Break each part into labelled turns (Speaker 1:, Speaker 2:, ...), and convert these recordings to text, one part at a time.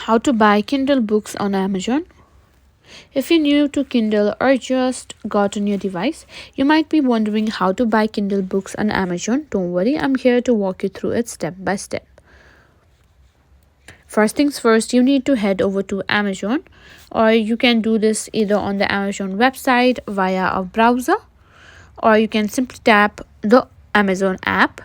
Speaker 1: How to buy Kindle books on Amazon. If you're new to Kindle or just got a new device, you might be wondering how to buy Kindle books on Amazon. Don't worry, I'm here to walk you through it step by step. First things first, you need to head over to Amazon, or you can do this either on the Amazon website via a browser, or you can simply tap the Amazon app.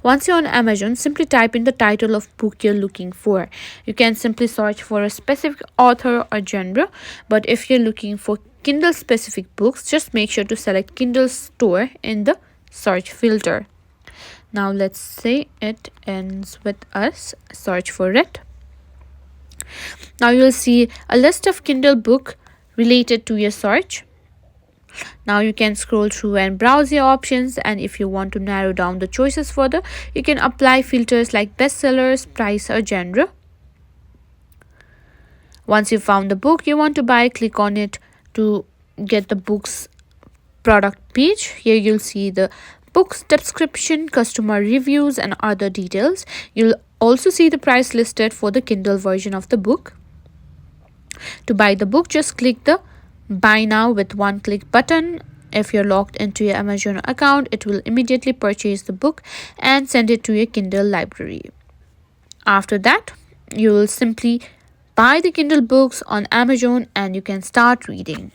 Speaker 1: Once you're on Amazon, simply type in the title of book you're looking for. You can simply search for a specific author or genre, but if you're looking for Kindle specific books, just make sure to select Kindle Store in the search filter. Now let's say it ends with us. Search for it. Now you'll see a list of Kindle book related to your search. Now you can scroll through and browse your options, and if you want to narrow down the choices further, you can apply filters like bestsellers, price or genre. Once you found the book you want to buy, click on it to get the book's product page. Here you'll see the book's description, customer reviews and other details. You'll also see the price listed for the Kindle version of the book. To buy the book, just click the buy now with one click button. If you're logged into your Amazon account, it will immediately purchase the book and send it to your Kindle library. After that, you will simply buy the Kindle books on Amazon and you can start reading.